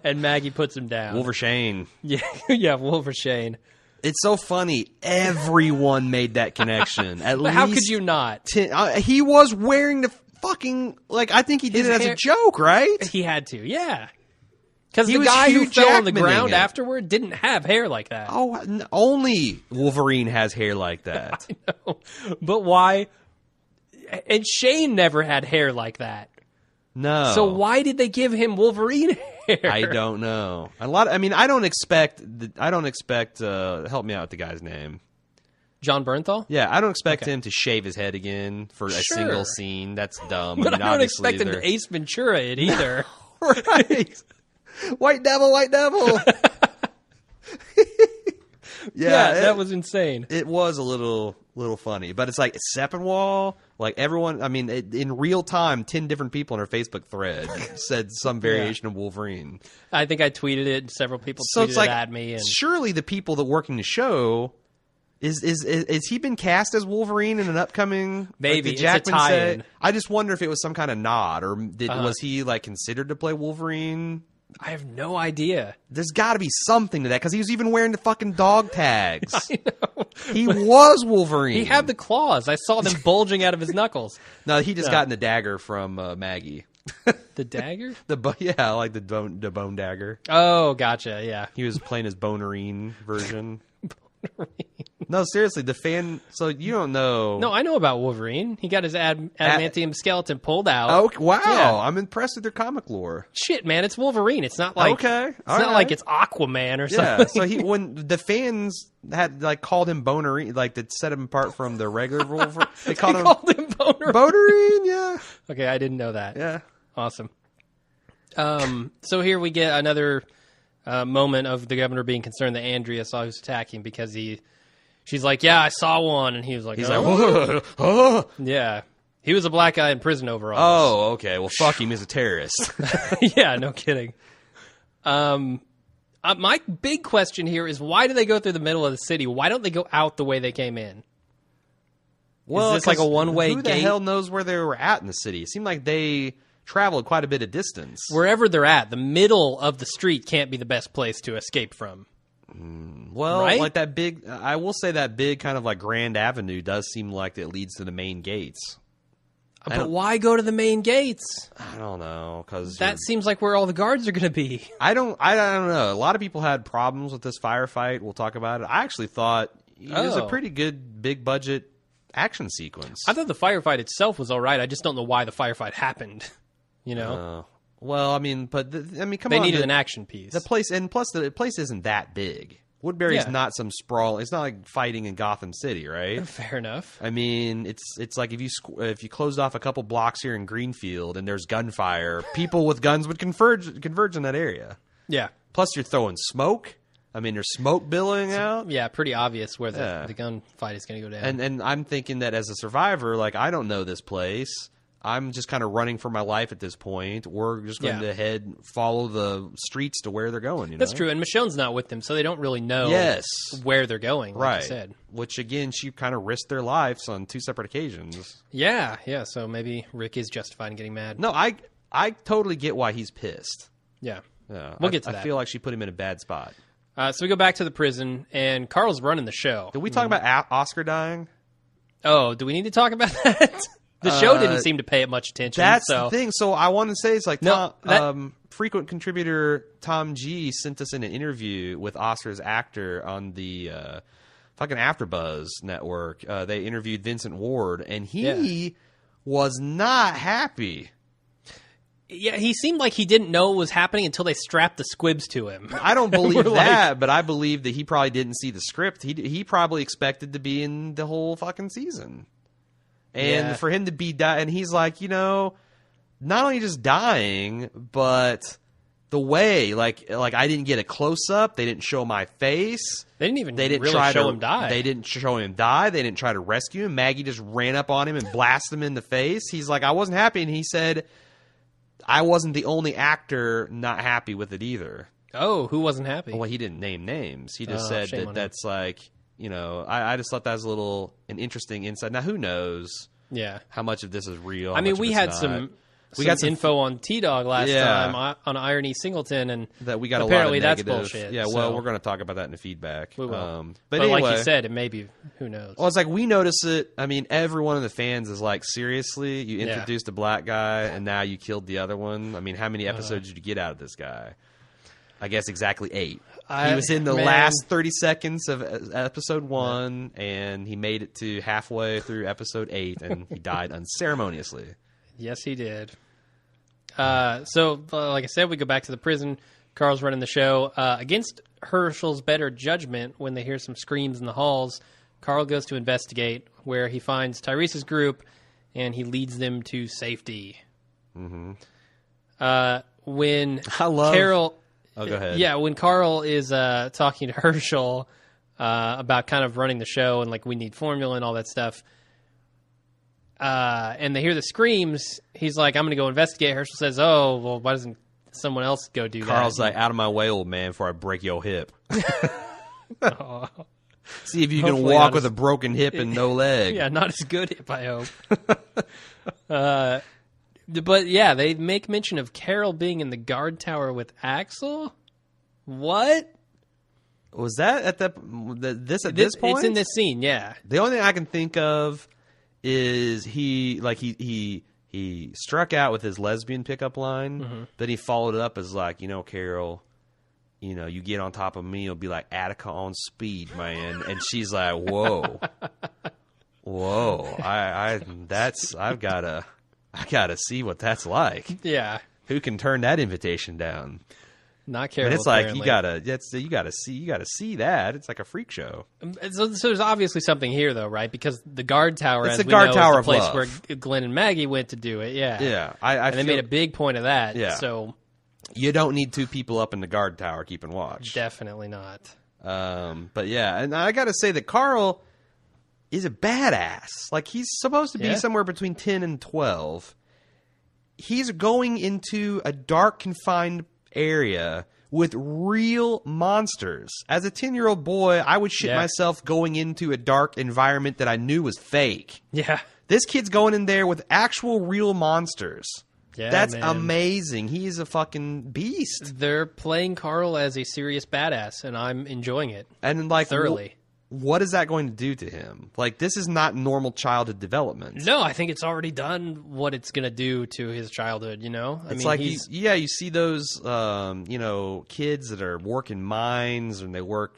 and Maggie puts him down. Wolvershane. Yeah, yeah, Wolvershane. It's so funny. Everyone made that connection. At least How could you not? He was wearing the fucking, like, I think he did His it as hair- a joke, right? He had to, yeah. Because He the was guy who Hugh fell on the Jackmaning ground it. afterward didn't have hair like that. Oh, only Wolverine has hair like that. No. But why? And Shane never had hair like that. No. So why did they give him Wolverine hair? I don't know. I don't expect, help me out with the guy's name. John Bernthal? Yeah, I don't expect him to shave his head again for a single scene. That's dumb. But I don't obviously expect him to Ace Ventura it either. Right. White devil, white devil. Yeah, that was insane. It was a little funny, but it's like Seppenwall, like everyone. I mean, in real time, 10 different people in her Facebook thread said some variation of Wolverine. I think I tweeted it. And several people So tweeted it's like, it at me. And surely the people that working the show is he been cast as Wolverine in an upcoming? Maybe, Like, it's did Jackman a tie-in. say? I just wonder if it was some kind of nod, or was he like considered to play Wolverine? I have no idea. There's got to be something to that because he was even wearing the fucking dog tags. I know. He was Wolverine. He had the claws. I saw them bulging out of his knuckles. No, he just gotten the dagger from Maggie. The dagger? Like the bone dagger. Oh, gotcha. Yeah. He was playing his Bonerine version. No, seriously, the fan. So you don't know? No, I know about Wolverine. He got his adamantium skeleton pulled out. Oh, wow! Yeah. I'm impressed with their comic lore. Shit, man, it's Wolverine. It's not like Okay, It's not like it's Aquaman or Yeah. something. So when the fans had like called him Bonerine, like that set him apart from the regular Wolverine, they called him Boner. Bonerine. Yeah. Okay, I didn't know that. Yeah. Awesome. So here we get another moment of the governor being concerned that Andrea saw who's attacking because she's like, yeah, I saw one. And he was like, He's oh. like, oh. Yeah. He was a black guy in prison overalls. Oh, okay. Well, fuck him. He's a terrorist. Yeah, no kidding. My big question here is why do they go through the middle of the city? Why don't they go out the way they came in? Well, is this like a one-way Who gate? the hell knows where they were at in the city? It seemed like they traveled quite a bit of distance. Wherever they're at, the middle of the street can't be the best place to escape from. Well, Right? like that big, I will say that big kind of like Grand Avenue does seem like it leads to the main gates. But why go to the main gates? I don't know, because That seems like where all the guards are going to be. I don't know. A lot of people had problems with this firefight. We'll talk about it. I actually thought it was a pretty good big budget action sequence. I thought the firefight itself was all right. I just don't know why the firefight happened. You know? Well, I mean, but come They on. needed an action piece. The place, and plus the place isn't that big. Woodbury's Yeah. not some sprawl. It's not like fighting in Gotham City, right? Fair enough. I mean, it's like if you closed off a couple blocks here in Greenfield and there's gunfire, people with guns would converge in that area. Yeah. Plus, you're throwing smoke. I mean, there's smoke billowing out. Yeah, pretty obvious where Yeah. the gunfight is going to go down. And I'm thinking that as a survivor, like, I don't know this place. I'm just kind of running for my life at this point. We're just going to follow the streets to where they're going. That's true. And Michonne's not with them, so they don't really know where they're going, like you said. Which, again, she kind of risked their lives on 2 separate occasions. Yeah. So maybe Rick is justified in getting mad. No, I totally get why he's pissed. Yeah. Yeah, We'll get to that. I feel like she put him in a bad spot. So we go back to the prison, and Carl's running the show. Did we talk about Oscar dying? Oh, do we need to talk about that? The show didn't seem to pay it much attention. That's the thing. So I want to say it's like frequent contributor Tom G sent us in an interview with Oscar's actor on the fucking AfterBuzz network. They interviewed Vincent Ward, and he was not happy. Yeah, he seemed like he didn't know what was happening until they strapped the squibs to him. I don't believe that, but I believe that he probably didn't see the script. He probably expected to be in the whole fucking season. And for him to be and he's like, not only just dying, but the way, like I didn't get a close up. They didn't show my face. They didn't really show him die. They didn't show him die. They didn't try to rescue him. Maggie just ran up on him and blasted him in the face. He's like, I wasn't happy, and he said, I wasn't the only actor not happy with it either. Oh, who wasn't happy? Well, he didn't name names. He just said that's like, I just thought that was an interesting insight. Now, who knows how much of this is real? I mean, we had some info on T-Dog last time on Irony Singleton, and that we got apparently a lot of that's negative. bullshit. Yeah, well, we're going to talk about that in the feedback. We will. But anyway, like you said, it may be, who knows? Well, it's like we notice it. I mean, every one of the fans is like, seriously? You introduced a black guy, and now you killed the other one? I mean, how many episodes did you get out of this guy? I guess exactly 8. He was in the last 30 seconds of episode 1, and he made it to halfway through episode 8, and he died unceremoniously. Yes, he did. So, like I said, we go back to the prison. Carl's running the show. Against Herschel's better judgment, when they hear some screams in the halls, Carl goes to investigate, where he finds Tyrese's group, and he leads them to safety. Mm-hmm. When Carol... Oh, go ahead. Yeah, when Carl is talking to Herschel about kind of running the show and, like, we need formula and all that stuff, and they hear the screams, he's like, I'm going to go investigate. Herschel says, oh, well, why doesn't someone else go do that? Carl's like, out of my way, old man, before I break your hip. See if you can walk with a broken hip and no leg. Yeah, not as good hip, I hope. But, yeah, they make mention of Carol being in the guard tower with Axel. What? Was that at this point? It's in this scene, yeah. The only thing I can think of is he struck out with his lesbian pickup line, but he followed it up as like, Carol, you get on top of me, it'll be like Attica on speed, man. And she's like, whoa, I gotta see what that's like. Yeah. Who can turn that invitation down? Not Carol. And it's like apparently. you gotta see that. It's like a freak show. So there's obviously something here, though, right? Because the guard tower, it's as the we guard know, tower is the place of love. where Glenn and Maggie went to do it. Yeah, yeah. And they made a big point of that. Yeah. So you don't need 2 people up in the guard tower keeping watch. Definitely not. But yeah, and I gotta say that Carl is a badass. Like, he's supposed to be somewhere between 10 and 12. He's going into a dark, confined area with real monsters. As a 10-year-old boy, I would shit myself going into a dark environment that I knew was fake. Yeah. This kid's going in there with actual real monsters. Yeah, that's man. amazing. He's a fucking beast. They're playing Carl as a serious badass, and I'm enjoying it. And like thoroughly. What is that going to do to him? Like, this is not normal childhood development. No, I think it's already done what it's going to do to his childhood, I It's mean, like, you see those, kids that are working mines and they work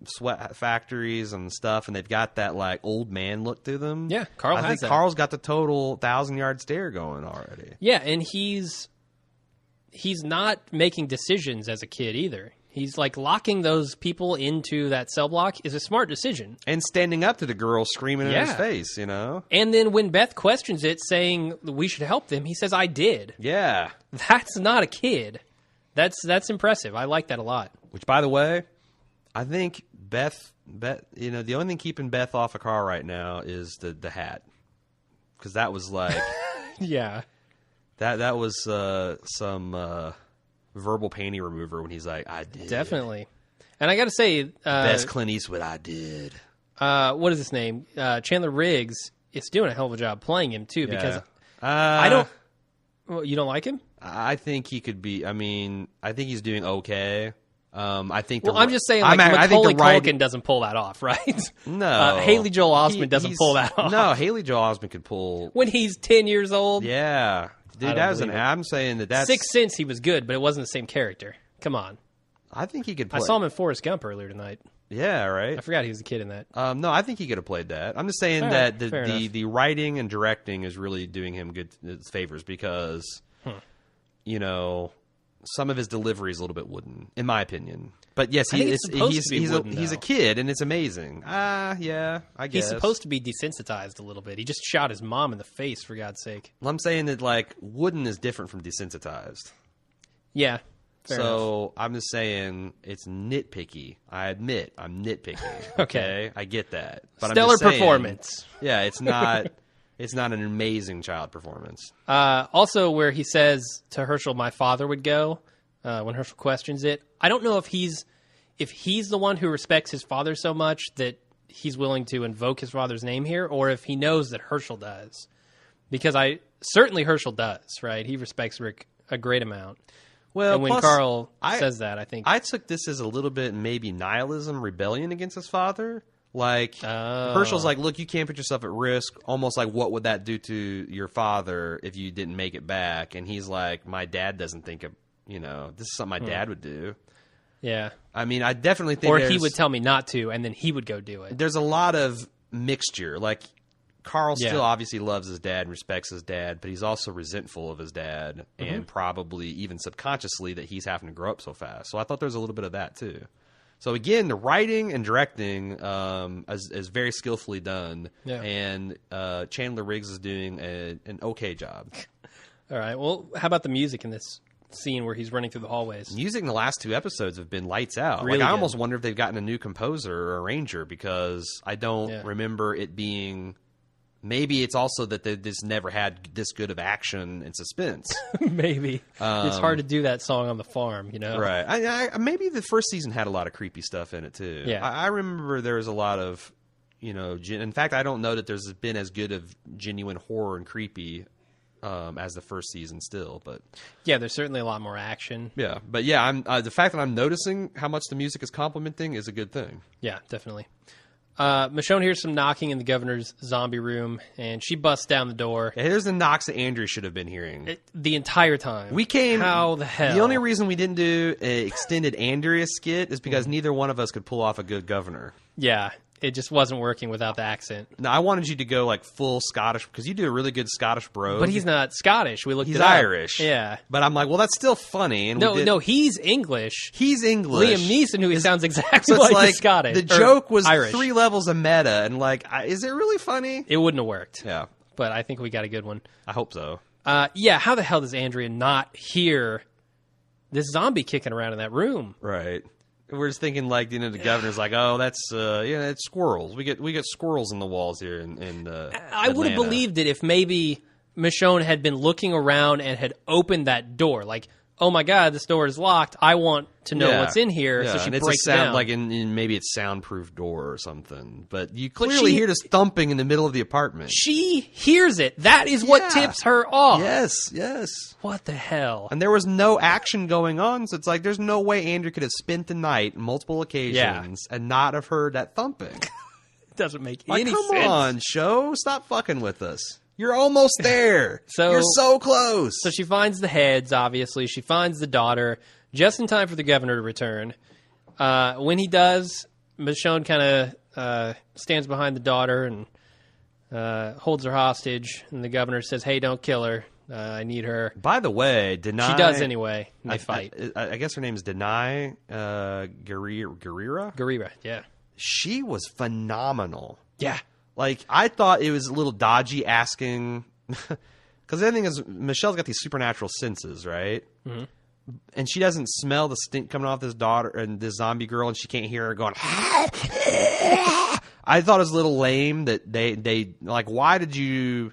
sweat factories and stuff, and they've got that, like, old man look to them. Yeah, Carl I has think that. Carl's got the total 1,000-yard stare going already. Yeah, and he's he's not making decisions as a kid either. He's like locking those people into that cell block is a smart decision. And standing up to the girl screaming in his face, you know? And then when Beth questions it, saying we should help them, he says, I did. Yeah. That's not a kid. That's impressive. I like that a lot. Which, by the way, I think Beth, you know, the only thing keeping Beth off a car right now is the hat. Because that was like... Yeah. That was some... verbal panty remover when he's like, I did. Definitely. And I got to say... Best Clint Eastwood, I did. What is his name? Chandler Riggs is doing a hell of a job playing him, too, because I don't... Well, you don't like him? I think he could be... I mean, I think he's doing okay. I think... Well, I'm just saying, like, Macaulay Culkin doesn't pull that off, right? No. Haley Joel Osment doesn't pull that off. No, Haley Joel Osment could pull... When he's 10 years old? Yeah. Dude, I'm saying that's... Sixth Sense, he was good, but it wasn't the same character. Come on. I think he could play... I saw him in Forrest Gump earlier tonight. Yeah, right. I forgot he was a kid in that. No, I think he could have played that. I'm just saying that the writing and directing is really doing him good favors because, you know, some of his delivery is a little bit wooden, in my opinion. But yes, he's a kid, and it's amazing. Yeah, I guess. He's supposed to be desensitized a little bit. He just shot his mom in the face, for God's sake. Well, I'm saying that, like, wooden is different from desensitized. Yeah, fair enough. I'm just saying it's nitpicky. I admit I'm nitpicky. Okay. I get that. But Stellar I'm just saying, performance. Yeah, it's not... It's not an amazing child performance. Also, where he says to Herschel, my father would go, when Herschel questions it. I don't know if he's the one who respects his father so much that he's willing to invoke his father's name here, or if he knows that Herschel does. Because certainly Herschel does, right? He respects Rick a great amount. Well, and when Carl says that, I think... I took this as a little bit maybe nihilism, rebellion against his father. Like, Herschel's like, look, you can't put yourself at risk. Almost like, what would that do to your father if you didn't make it back? And he's like, my dad doesn't think of, you know, this is something my dad would do. Yeah. I mean, I definitely think Or he would tell me not to, and then he would go do it. There's a lot of mixture. Like, Carl still obviously loves his dad and respects his dad, but he's also resentful of his dad and probably even subconsciously that he's having to grow up so fast. So I thought there was a little bit of that, too. So again, the writing and directing is very skillfully done, and Chandler Riggs is doing an okay job. All right. Well, how about the music in this scene where he's running through the hallways? Music in the last two episodes have been lights out. Really I almost wonder if they've gotten a new composer or arranger because I don't remember it being... Maybe it's also that they just never had this good of action and suspense. Maybe. It's hard to do that song on the farm, you know? Right. Maybe the first season had a lot of creepy stuff in it, too. Yeah. I remember there was a lot of, you know... In fact, I don't know that there's been as good of genuine horror and creepy as the first season still, but... Yeah, there's certainly a lot more action. Yeah, but yeah, I'm the fact that I'm noticing how much the music is complimenting is a good thing. Yeah, definitely. Michonne hears some knocking in the governor's zombie room, and she busts down the door. Yeah, here's the knocks that Andrew should have been hearing. The entire time. We came... How the hell? The only reason we didn't do an extended Andrea skit is because neither one of us could pull off a good governor. Yeah, it just wasn't working without the accent. No, I wanted you to go like full Scottish, because you do a really good Scottish bro. But he's not Scottish. We looked He's it up. Irish. Yeah. But I'm like, well, that's still funny. And No, he's English. He's English. Liam Neeson, who sounds exactly so it's like he's Scottish. The joke was Irish. 3 levels of meta, and like, is it really funny? It wouldn't have worked. Yeah. But I think we got a good one. I hope so. Yeah, how the hell does Andrea not hear this zombie kicking around in that room? Right. We're just thinking like, you know, the governor's like, oh, that's it's squirrels. We get squirrels in the walls here in I would have believed it if maybe Michonne had been looking around and had opened that door. Like, oh my God, this door is locked. I want to know what's in here. Yeah. So she and breaks it's a sound down. like in maybe it's soundproof door or something. But you clearly hear this thumping in the middle of the apartment. She hears it. That is what tips her off. Yes. What the hell? And there was no action going on, so it's like there's no way Andrew could have spent the night on multiple occasions and not have heard that thumping. It doesn't make like, any come sense. Come on, show. Stop fucking with us. You're almost there. You're so close. So she finds the heads, obviously. She finds the daughter just in time for the governor to return. When he does, Michonne kind of stands behind the daughter and holds her hostage. And the governor says, hey, don't kill her. I need her. By the way, Deny... She does anyway. And they fight. I guess her name is Deny Gurira? Gurira, yeah. She was phenomenal. Yeah. Like, I thought it was a little dodgy asking... Because the other thing is, Michelle's got these supernatural senses, right? Mm-hmm. And she doesn't smell the stink coming off this daughter and this zombie girl, and she can't hear her going... I thought it was a little lame that they like, why did you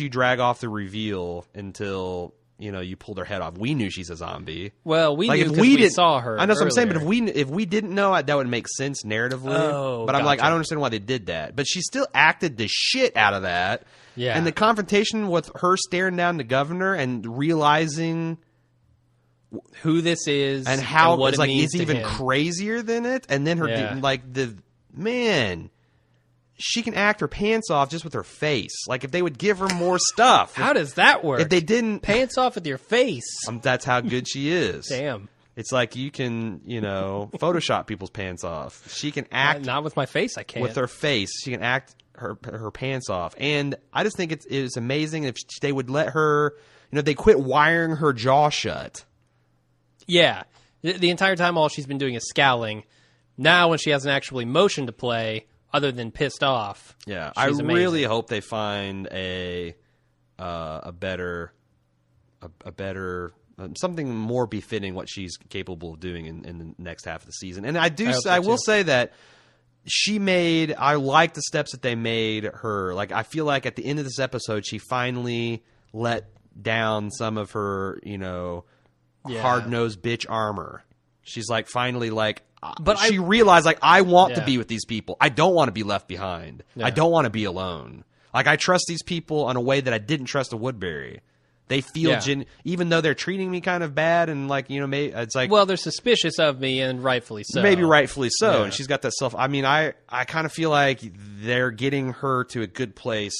drag off the reveal until, you pulled her head off? We knew she's a zombie. Well, we knew because we saw her. I know what I'm saying, but if we didn't know, that would make sense narratively. Oh, but I'm like, gotcha. I don't understand why they did that. But she still acted the shit out of that. Yeah. And the confrontation with her staring down the governor and realizing who this is and how what it's it like means it's to even him. crazier than it. And then her she can act her pants off just with her face. Like, if they would give her more stuff. How does that work? If they didn't... Pants off with your face. That's how good she is. Damn. It's like you can, Photoshop people's pants off. She can act... Not with my face, I can't. With her face. She can act her pants off. And I just think it's amazing if they would let her... they quit wiring her jaw shut. Yeah. The entire time, all she's been doing is scowling. Now, when she has an actual emotion to play... Other than pissed off. Yeah, I really hope they find a better something more befitting what she's capable of doing in the next half of the season. And I will say that I like the steps that they made her. Like, I feel like at the end of this episode, she finally let down some of her, hard-nosed bitch armor. She's like finally like. But she realized, like, I want to be with these people. I don't want to be left behind. Yeah. I don't want to be alone. Like, I trust these people in a way that I didn't trust a Woodbury. They feel, even though they're treating me kind of bad and, like, maybe it's like... Well, they're suspicious of me, and rightfully so. Maybe rightfully so. Yeah. And she's got that self... I mean, I kind of feel like they're getting her to a good place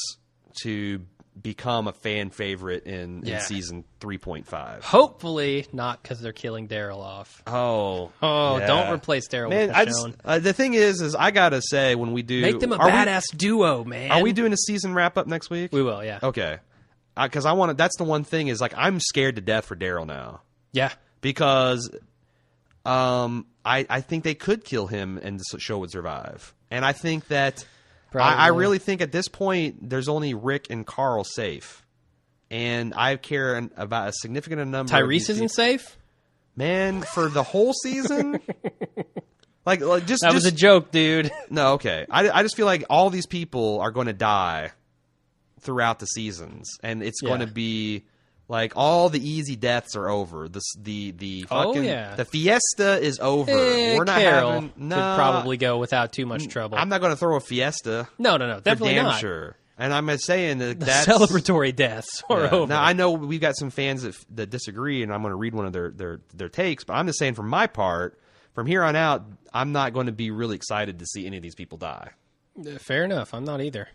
to become a fan favorite in season 3.5. Hopefully not because they're killing Daryl off. Don't replace Daryl with Michonne. The thing is I gotta say, when we do... Make them a badass duo, man. Are we doing a season wrap-up next week? We will, yeah. Okay. Because I want to... That's the one thing is, like, I'm scared to death for Daryl now. Yeah. Because I think they could kill him and the show would survive. And I think that... I really think at this point there's only Rick and Carl safe, and I care about a significant number. Tyrese isn't safe, man, for the whole season. like just that was a joke, dude. No, okay. I just feel like all these people are going to die throughout the seasons, and it's going to be like all the easy deaths are over. The fucking the fiesta is over. We're not Carol could probably go without too much trouble. I'm not going to throw a fiesta. No, definitely damn not. Sure. And I'm saying that the celebratory deaths are over. Now I know we've got some fans that disagree, and I'm going to read one of their takes. But I'm just saying, from my part, from here on out, I'm not going to be really excited to see any of these people die. Fair enough. I'm not either.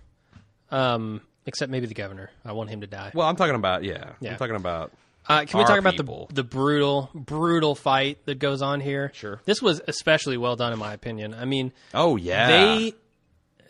Except maybe the governor. I want him to die. Well, I'm talking about I'm talking about. Can we talk about the brutal fight that goes on here? Sure. This was especially well done, in my opinion. I mean, they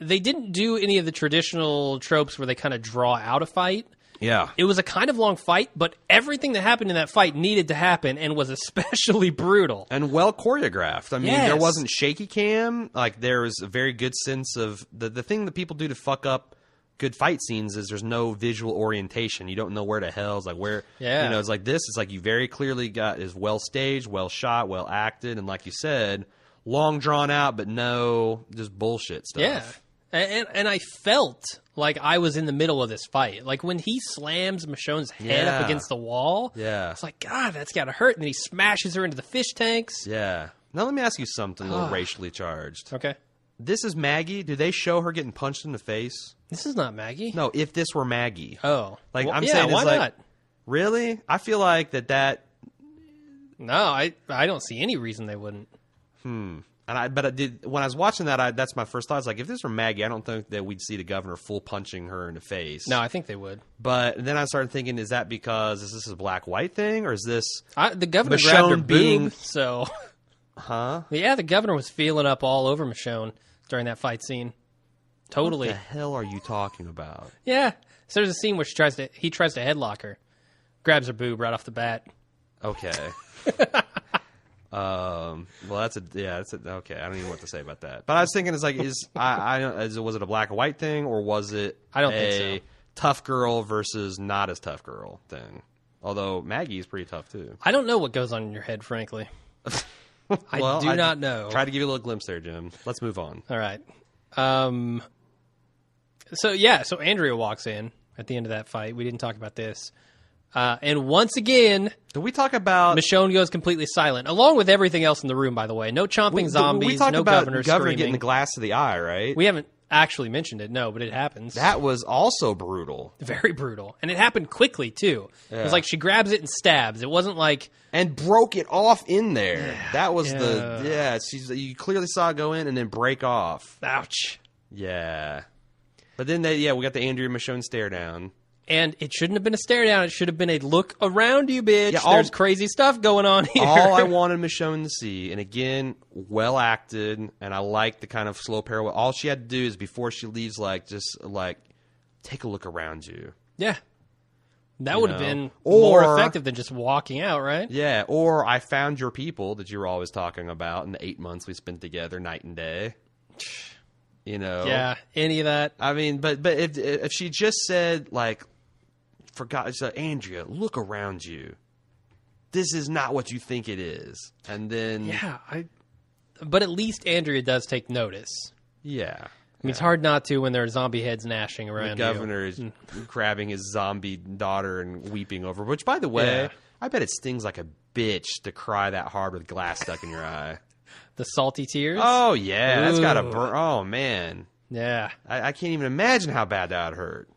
didn't do any of the traditional tropes where they kind of draw out a fight. Yeah. It was a kind of long fight, but everything that happened in that fight needed to happen and was especially brutal. And well choreographed. I mean, there wasn't shaky cam. Like, there was a very good sense of... The thing that people do to fuck up good fight scenes is there's no visual orientation. You don't know where the hell's like where. Yeah. It's like this. It's like you very clearly got is well staged, well shot, well acted, and like you said, long drawn out, but no just bullshit stuff. Yeah. And I felt like I was in the middle of this fight. Like when he slams Michonne's head up against the wall. Yeah. It's like, God, that's got to hurt. And then he smashes her into the fish tanks. Yeah. Now let me ask you something a little racially charged. Okay. This is Maggie. Do they show her getting punched in the face? This is not Maggie. No, if this were Maggie. Oh. Like, I'm saying, why like, not? Really? I feel like that. No, I don't see any reason they wouldn't. When I was watching that, that's my first thought. I was like, if this were Maggie, I don't think that we'd see the governor full punching her in the face. No, I think they would. But then I started thinking, is that because is this a black-white thing, or is this the governor grabbed her boob, so... Huh? Yeah, the governor was feeling up all over Michonne during that fight scene. Totally. What the hell are you talking about? Yeah. So there's a scene where he tries to headlock her, grabs her boob right off the bat. Okay. Well, that's okay. I don't even know what to say about that. But I was thinking, was it a black and white thing, or was it I don't think so. Tough girl versus not as tough girl thing? Although Maggie is pretty tough too. I don't know what goes on in your head, frankly. I do not know. Try to give you a little glimpse there, Jim. Let's move on. All right. So Andrea walks in at the end of that fight. We didn't talk about this. And once again, did we talk about Michonne goes completely silent, along with everything else in the room, by the way. No chomping zombies, we talked no about governor getting screaming. the glass to the eye, right? We haven't actually mentioned it, no, but it happens. That was also brutal. Very brutal. And it happened quickly, too. Yeah. It was like she grabs it and stabs. It wasn't like... And broke it off in there. Yeah. That was you clearly saw it go in and then break off. Ouch. Yeah. But then we got the Andrea Michonne stare down. And it shouldn't have been a stare down. It should have been a look around you, bitch. Yeah, There's crazy stuff going on here. All I wanted Michonne to see, and again, well acted, and I like the kind of slow parallel. All she had to do is before she leaves, just take a look around you. Yeah. That would have been Or- more effective than just walking out, right? Yeah, or I found your people that you were always talking about in the 8 months we spent together night and day. Yeah, any of that. I mean, but if she just said, Andrea, look around you. This is not what you think it is. And then... Yeah, but at least Andrea does take notice. Yeah. I mean, it's hard not to when there are zombie heads gnashing around The governor is grabbing his zombie daughter and weeping over her, which, by the way, Yeah. I bet it stings like a bitch to cry that hard with glass stuck in your eye. The salty tears? Oh, yeah. That's got to Ooh. burn. Oh, man. Yeah. I can't even imagine how bad that would hurt.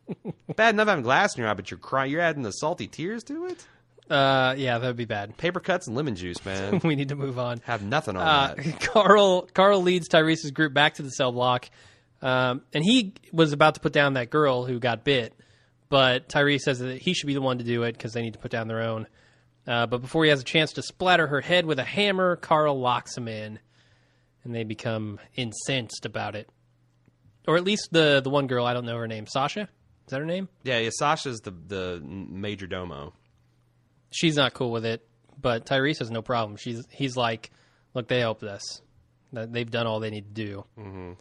Bad enough having glass in your eye, but you're crying. You're adding the salty tears to it? Yeah, that would be bad. Paper cuts and lemon juice, man. We need to move on. Have nothing on that. Carl leads Tyrese's group back to the cell block, and he was about to put down that girl who got bit, but Tyrese says that he should be the one to do it because they need to put down their own. But before he has a chance to splatter her head with a hammer, Carl locks him in, and they become incensed about it. Or at least the one girl, I don't know her name. Sasha? Is that her name? Yeah, Sasha's the major domo. She's not cool with it, but Tyrese has no problem. He's like, look, they helped us. They've done all they need to do.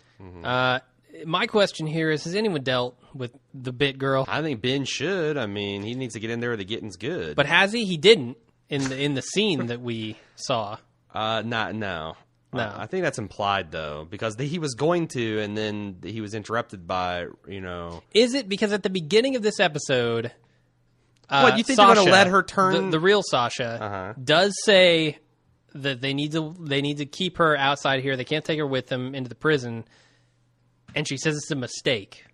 My question here is, has anyone dealt with the bit girl? I think Ben should. I mean, he needs to get in there where the getting's good. But has he? He didn't in the scene that we saw. No. I think that's implied, though, because he was going to, and then he was interrupted by, Is it because at the beginning of this episode... what, you think Sasha, they're going to let her turn... The real Sasha does say that they need to keep her outside here. They can't take her with them into the prison. And she says it's a mistake.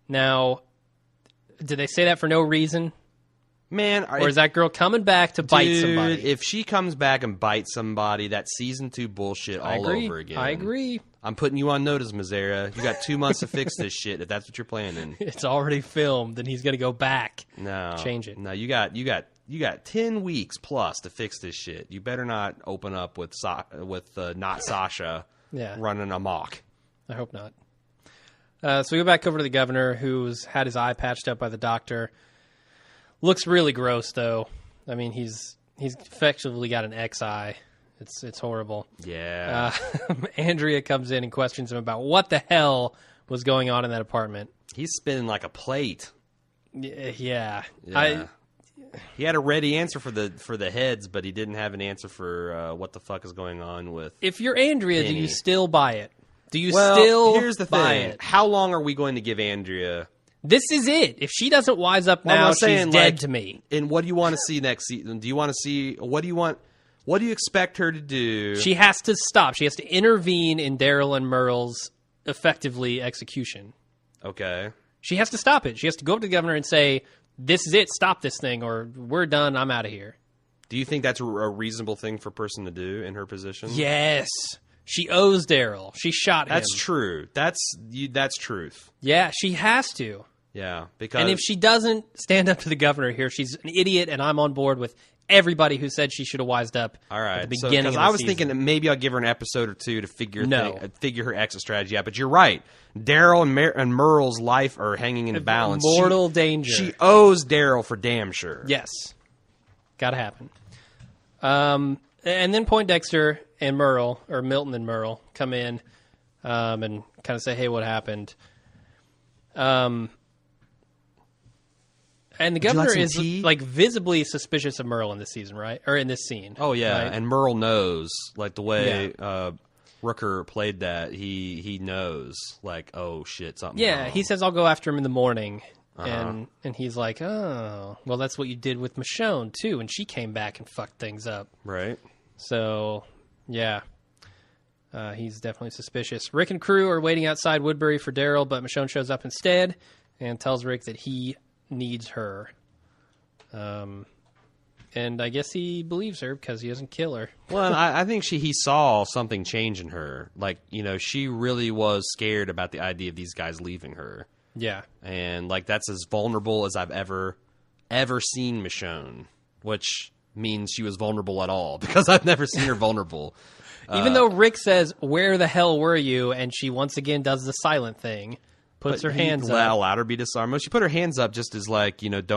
Now, did they say that for no reason? Man, or is that girl coming back to bite somebody? If she comes back and bites somebody, that's season 2 bullshit all over again. I agree. I'm putting you on notice, Mazera. You got 2 months to fix this shit if that's what you're planning. It's already filmed, and he's going to go back. No, change it. No, you got 10 weeks plus to fix this shit. You better not open up with not Sasha running amok. I hope not. So we go back over to the governor, who's had his eye patched up by the doctor. Looks really gross, though. I mean, he's effectively got an X eye. It's horrible. Yeah. Andrea comes in and questions him about what the hell was going on in that apartment. He's spinning like a plate. Yeah. He had a ready answer for the heads, but he didn't have an answer for what the fuck is going on with. If you're Andrea, Penny. do you still buy it? Do you still here's the buy thing. it? How long are we going to give Andrea? This is it. If she doesn't wise up now, she's dead to me. And what do you want to see next season? Do you want to see what do you want? What do you expect her to do? She has to stop. She has to intervene in Daryl and Merle's effectively execution. Okay. She has to stop it. She has to go up to the governor and say, "This is it. Stop this thing, or we're done. I'm out of here." Do you think that's a reasonable thing for a person to do in her position? Yes. She owes Daryl. She shot him. That's true. That's truth. Yeah, she has to. Yeah, because And if she doesn't stand up to the governor here, she's an idiot, and I'm on board with everybody who said she should have wised up All right. at the beginning of the I was season. thinking that maybe I'll give her an episode or two to figure No. figure her exit strategy out. But you're right. Daryl and Merle's life are hanging in the balance. Mortal danger. She owes Daryl for damn sure. Yes. Gotta happen. And then Poindexter and Merle, or Milton and Merle, come in and kind of say, hey, what happened? And the governor some is tea? like visibly suspicious of Merle in this season, right? Or in this scene. Oh yeah, right? and Merle knows, like the way Rooker played that. He knows, like, oh shit, something. Yeah, wrong. he says, I'll go after him in the morning. And he's like, oh, well, that's what you did with Michonne, too. And she came back and fucked things up. Right. So, yeah. He's definitely suspicious. Rick and crew are waiting outside Woodbury for Daryl, but Michonne shows up instead and tells Rick that he needs her. And I guess he believes her because he doesn't kill her. Well, I think he saw something change in her. Like, she really was scared about the idea of these guys leaving her. Yeah. And, like, that's as vulnerable as I've ever seen Michonne, which means she was vulnerable at all, because I've never seen her vulnerable. Even though Rick says, where the hell were you? And she once again does the silent thing, puts her hands up. Allowed her to be disarmed. She put her hands up just as, like, don't